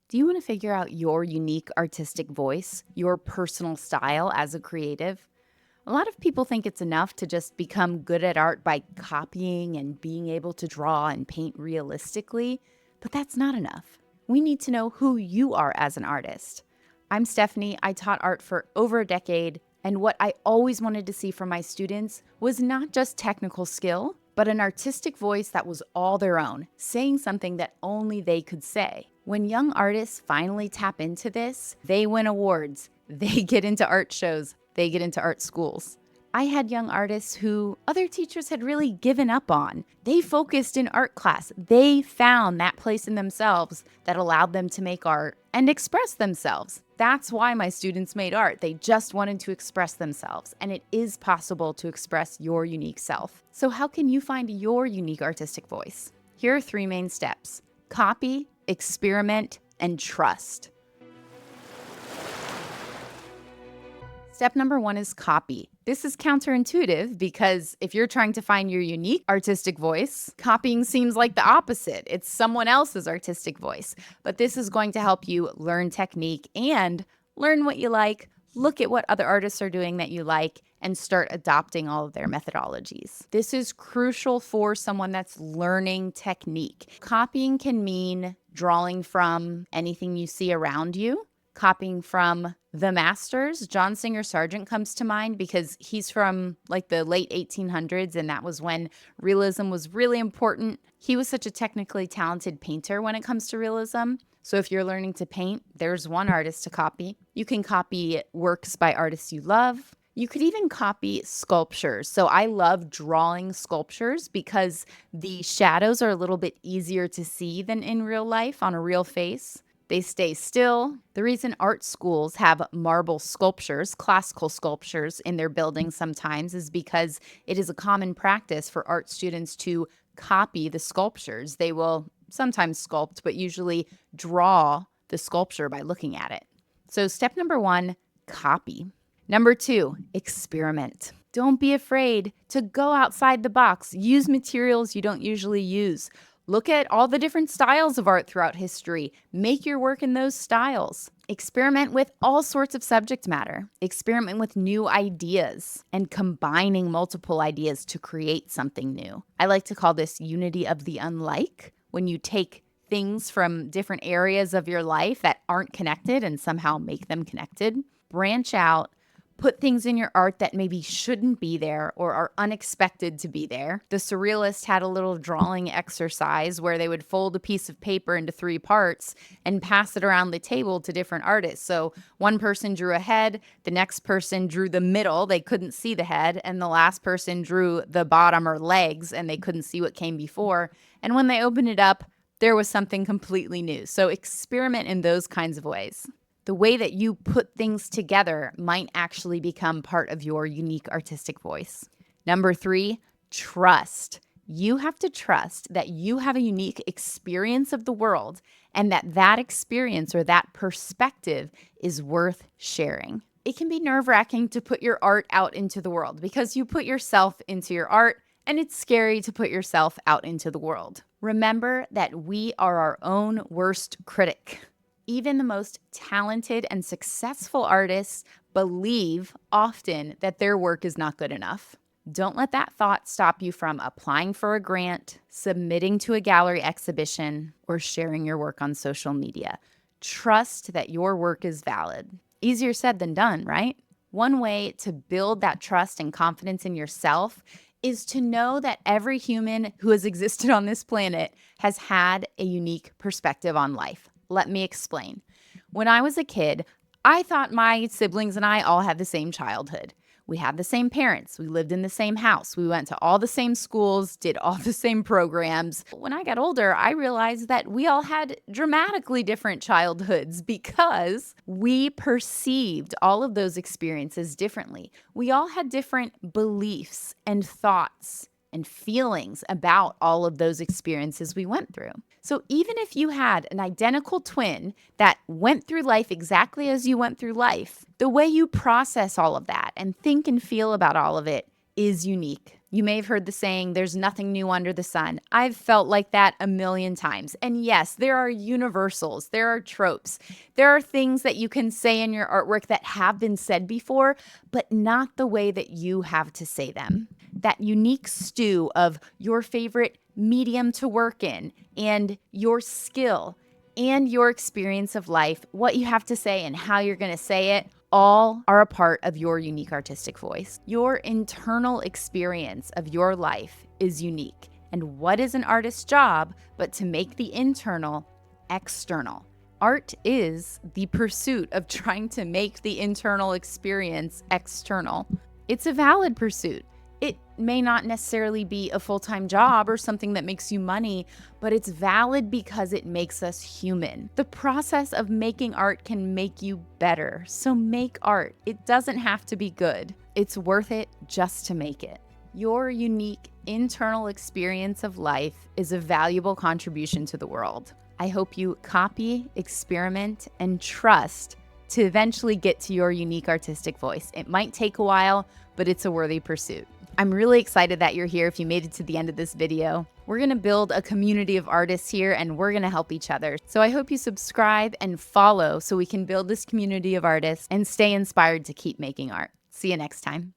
Do you want to figure out your unique artistic voice, your personal style as a creative? A lot of people think it's enough to just become good at art by copying and being able to draw and paint realistically, but that's not enough. We need to know who you are as an artist. I'm Stephanie. I taught art for over a decade, and what I always wanted to see from my students was not just technical skill, but an artistic voice that was all their own, saying something that only they could say. When young artists finally tap into this, they win awards, they get into art shows, they get into art schools. I had young artists who other teachers had really given up on. They focused in art class. They found that place in themselves that allowed them to make art and express themselves. That's why my students made art. They just wanted to express themselves, and it is possible to express your unique self. So how can you find your unique artistic voice? Here are 3 main steps: copy, experiment, and trust. Step number 1 is copy. This is counterintuitive because if you're trying to find your unique artistic voice, copying seems like the opposite. It's someone else's artistic voice. But this is going to help you learn technique and learn what you like, look at what other artists are doing that you like, and start adopting all of their methodologies. This is crucial for someone that's learning technique. Copying can mean drawing from anything you see around you. Copying from the masters. John Singer Sargent comes to mind because he's from like the late 1800s, and that was when realism was really important. He was such a technically talented painter when it comes to realism. So if you're learning to paint, there's one artist to copy. You can copy works by artists you love. You could even copy sculptures. So I love drawing sculptures because the shadows are a little bit easier to see than in real life on a real face. They stay still. The reason art schools have marble sculptures, classical sculptures in their buildings sometimes is because it is a common practice for art students to copy the sculptures. They will sometimes sculpt, but usually draw the sculpture by looking at it. So step number 1, copy. Number 2, experiment. Don't be afraid to go outside the box. Use materials you don't usually use. Look at all the different styles of art throughout history. Make your work in those styles. Experiment with all sorts of subject matter. Experiment with new ideas and combining multiple ideas to create something new. I like to call this unity of the unlike, when you take things from different areas of your life that aren't connected and somehow make them connected. Branch out. Put things in your art that maybe shouldn't be there or are unexpected to be there. The surrealists had a little drawing exercise where they would fold a piece of paper into 3 parts and pass it around the table to different artists. So one person drew a head, the next person drew the middle, they couldn't see the head, and the last person drew the bottom or legs and they couldn't see what came before. And when they opened it up, there was something completely new. So experiment in those kinds of ways. The way that you put things together might actually become part of your unique artistic voice. Number 3, trust. You have to trust that you have a unique experience of the world and that that experience or that perspective is worth sharing. It can be nerve-wracking to put your art out into the world because you put yourself into your art, and it's scary to put yourself out into the world. Remember that we are our own worst critic. Even the most talented and successful artists believe often that their work is not good enough. Don't let that thought stop you from applying for a grant, submitting to a gallery exhibition, or sharing your work on social media. Trust that your work is valid. Easier said than done, right? One way to build that trust and confidence in yourself is to know that every human who has existed on this planet has had a unique perspective on life. Let me explain. When I was a kid, I thought my siblings and I all had the same childhood. We had the same parents. We lived in the same house. We went to all the same schools, did all the same programs. When I got older, I realized that we all had dramatically different childhoods because we perceived all of those experiences differently. We all had different beliefs and thoughts and feelings about all of those experiences we went through. So even if you had an identical twin that went through life exactly as you went through life, the way you process all of that and think and feel about all of it is unique. You may have heard the saying, there's nothing new under the sun. I've felt like that a million times. And yes, there are universals, there are tropes, there are things that you can say in your artwork that have been said before, but not the way that you have to say them. That unique stew of your favorite medium to work in and your skill and your experience of life, what you have to say and how you're going to say it, all are a part of your unique artistic voice. Your internal experience of your life is unique. And what is an artist's job but to make the internal external? Art is the pursuit of trying to make the internal experience external. It's a valid pursuit. It may not necessarily be a full-time job or something that makes you money, but it's valid because it makes us human. The process of making art can make you better, so make art. It doesn't have to be good. It's worth it just to make it. Your unique internal experience of life is a valuable contribution to the world. I hope you copy, experiment, and trust to eventually get to your unique artistic voice. It might take a while, but it's a worthy pursuit. I'm really excited that you're here if you made it to the end of this video. We're gonna build a community of artists here and we're gonna help each other. So I hope you subscribe and follow so we can build this community of artists and stay inspired to keep making art. See you next time.